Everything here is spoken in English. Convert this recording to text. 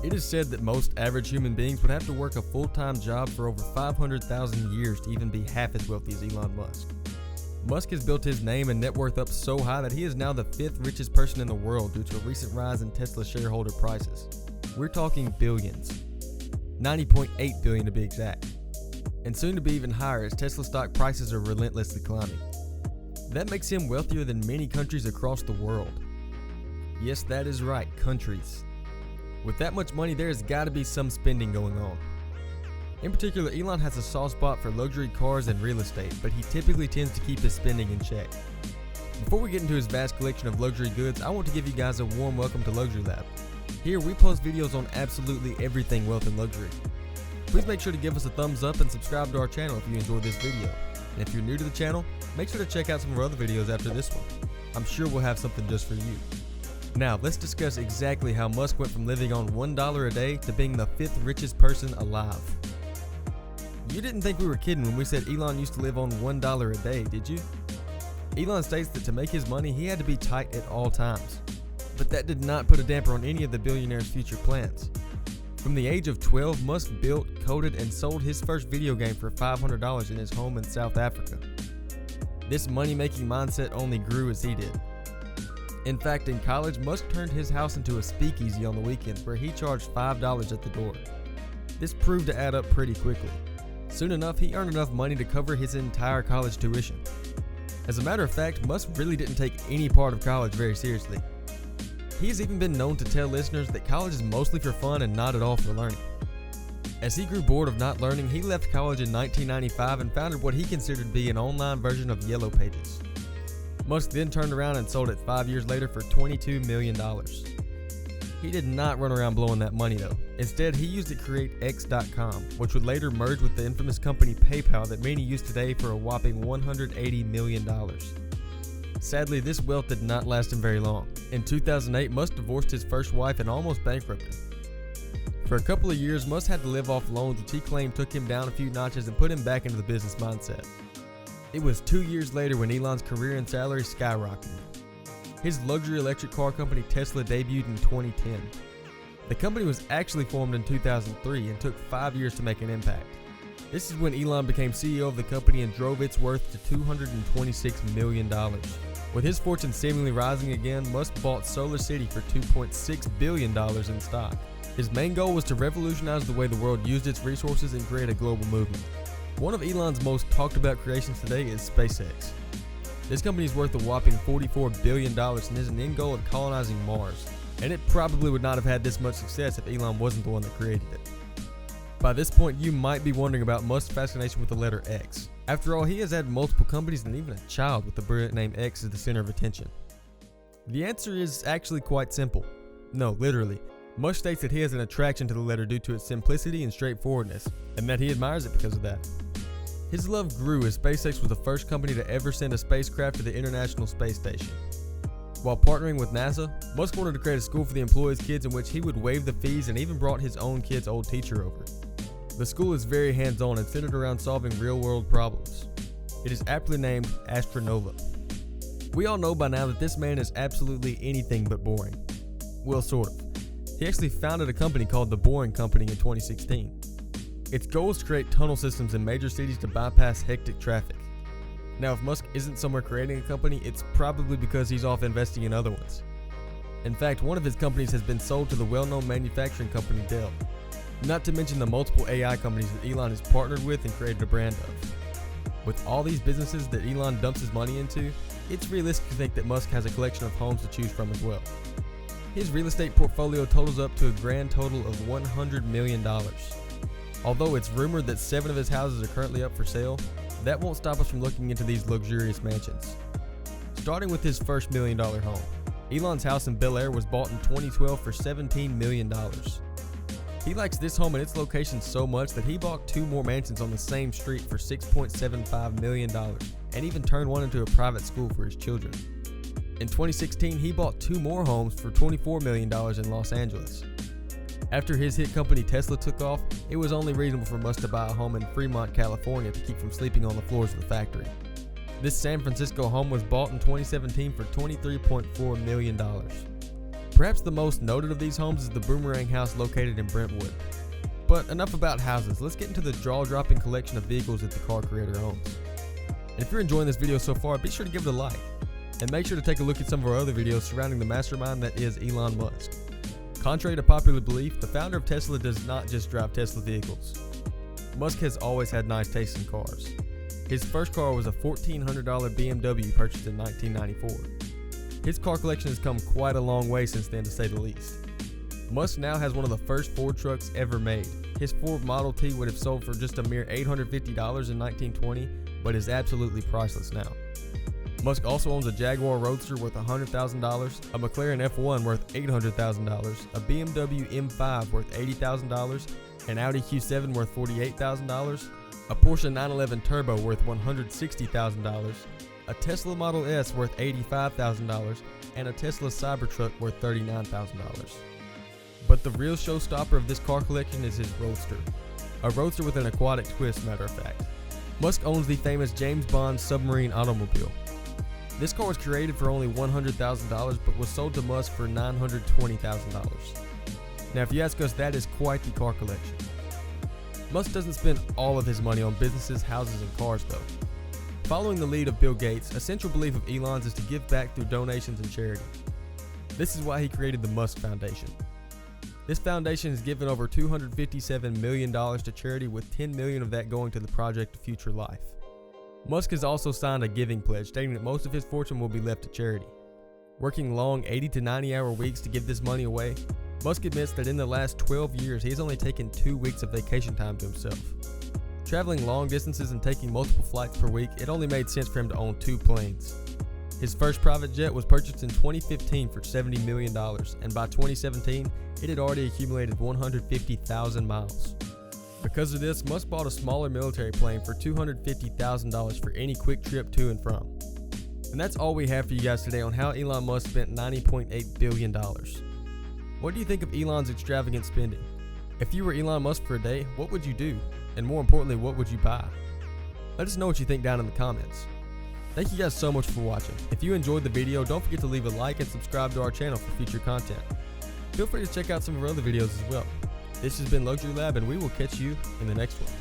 It is said that most average human beings would have to work a full-time job for over 500,000 years to even be half as wealthy as Elon Musk. Musk has built his name and net worth up so high that he is now the 5th richest person in the world due to a recent rise in Tesla shareholder prices. We're talking billions. 90.8 billion to be exact. And soon to be even higher as Tesla stock prices are relentlessly climbing. That makes him wealthier than many countries across the world. Yes, that is right, countries. With that much money, there has got to be some spending going on. In particular, Elon has a soft spot for luxury cars and real estate, but he typically tends to keep his spending in check. Before we get into his vast collection of luxury goods, I want to give you guys a warm welcome to Luxury Lab. Here, we post videos on absolutely everything wealth and luxury. Please make sure to give us a thumbs up and subscribe to our channel if you enjoyed this video. And if you're new to the channel, make sure to check out some of our other videos after this one. I'm sure we'll have something just for you. Now, let's discuss exactly how Musk went from living on $1 a day to being the 5th richest person alive. You didn't think we were kidding when we said Elon used to live on $1 a day, did you? Elon states that to make his money, he had to be tight at all times. But that did not put a damper on any of the billionaire's future plans. From the age of 12, Musk built, coded, and sold his first video game for $500 in his home in South Africa. This money-making mindset only grew as he did. In fact, in college, Musk turned his house into a speakeasy on the weekends where he charged $5 at the door. This proved to add up pretty quickly. Soon enough, he earned enough money to cover his entire college tuition. As a matter of fact, Musk really didn't take any part of college very seriously. He has even been known to tell listeners that college is mostly for fun and not at all for learning. As he grew bored of not learning, he left college in 1995 and founded what he considered to be an online version of Yellow Pages. Musk then turned around and sold it 5 years later for $22 million. He did not run around blowing that money though. Instead, he used it to create X.com, which would later merge with the infamous company PayPal that many use today for a whopping $180 million. Sadly, this wealth did not last him very long. In 2008, Musk divorced his first wife and almost bankrupted. For a couple of years, Musk had to live off loans which he claimed took him down a few notches and put him back into the business mindset. It was 2 years later when Elon's career and salary skyrocketed. His luxury electric car company Tesla debuted in 2010. The company was actually formed in 2003 and took 5 years to make an impact. This is when Elon became CEO of the company and drove its worth to $226 million. With his fortune seemingly rising again, Musk bought Solar City for $2.6 billion in stock. His main goal was to revolutionize the way the world used its resources and create a global movement. One of Elon's most talked about creations today is SpaceX. This company is worth a whopping $44 billion and has an end goal of colonizing Mars. And it probably would not have had this much success if Elon wasn't the one that created it. By this point, you might be wondering about Musk's fascination with the letter X. After all, he has had multiple companies and even a child with the brilliant name X as the center of attention. The answer is actually quite simple. No, literally. Musk states that he has an attraction to the letter due to its simplicity and straightforwardness, and that he admires it because of that. His love grew as SpaceX was the first company to ever send a spacecraft to the International Space Station. While partnering with NASA, Musk wanted to create a school for the employees' kids in which he would waive the fees and even brought his own kid's old teacher over. The school is very hands-on and centered around solving real-world problems. It is aptly named Astronova. We all know by now that this man is absolutely anything but boring. Well, sort of. He actually founded a company called The Boring Company in 2016. Its goal is to create tunnel systems in major cities to bypass hectic traffic. Now, if Musk isn't somewhere creating a company, it's probably because he's off investing in other ones. In fact, one of his companies has been sold to the well-known manufacturing company Dell. Not to mention the multiple AI companies that Elon has partnered with and created a brand of. With all these businesses that Elon dumps his money into, it's realistic to think that Musk has a collection of homes to choose from as well. His real estate portfolio totals up to a grand total of $100 million. Although it's rumored that 7 of his houses are currently up for sale, that won't stop us from looking into these luxurious mansions. Starting with his first $1 million home, Elon's house in Bel Air was bought in 2012 for $17 million. He likes this home and its location so much that he bought 2 more mansions on the same street for $6.75 million and even turned one into a private school for his children. In 2016, he bought 2 more homes for $24 million in Los Angeles. After his hit company Tesla took off, it was only reasonable for Musk to buy a home in Fremont, California to keep from sleeping on the floors of the factory. This San Francisco home was bought in 2017 for $23.4 million. Perhaps the most noted of these homes is the Boomerang House located in Brentwood. But enough about houses, let's get into the jaw-dropping collection of vehicles that the car creator owns. And if you're enjoying this video so far, be sure to give it a like. And make sure to take a look at some of our other videos surrounding the mastermind that is Elon Musk. Contrary to popular belief, the founder of Tesla does not just drive Tesla vehicles. Musk has always had nice taste in cars. His first car was a $1,400 BMW purchased in 1994. His car collection has come quite a long way since then, to say the least. Musk now has one of the first Ford trucks ever made. His Ford Model T would have sold for just a mere $850 in 1920, but is absolutely priceless now. Musk also owns a Jaguar Roadster worth $100,000, a McLaren F1 worth $800,000, a BMW M5 worth $80,000, an Audi Q7 worth $48,000, a Porsche 911 Turbo worth $160,000, a Tesla Model S worth $85,000, and a Tesla Cybertruck worth $39,000. But the real showstopper of this car collection is his Roadster. A Roadster with an aquatic twist, matter of fact. Musk owns the famous James Bond submarine automobile. This car was created for only $100,000 but was sold to Musk for $920,000. Now if you ask us, that is quite the car collection. Musk doesn't spend all of his money on businesses, houses, and cars though. Following the lead of Bill Gates, a central belief of Elon's is to give back through donations and charity. This is why he created the Musk Foundation. This foundation has given over $257 million to charity, with $10 million of that going to the Project Future Life. Musk has also signed a giving pledge stating that most of his fortune will be left to charity. Working long 80 to 90-hour weeks to give this money away, Musk admits that in the last 12 years he has only taken 2 weeks of vacation time to himself. Traveling long distances and taking multiple flights per week, it only made sense for him to own 2 planes. His first private jet was purchased in 2015 for $70 million, and by 2017, it had already accumulated 150,000 miles. Because of this, Musk bought a smaller military plane for $250,000 for any quick trip to and from. And that's all we have for you guys today on how Elon Musk spent $90.8 billion. What do you think of Elon's extravagant spending? If you were Elon Musk for a day, what would you do? And more importantly, what would you buy? Let us know what you think down in the comments. Thank you guys so much for watching. If you enjoyed the video, don't forget to leave a like and subscribe to our channel for future content. Feel free to check out some of our other videos as well. This has been Luxury Lab, and we will catch you in the next one.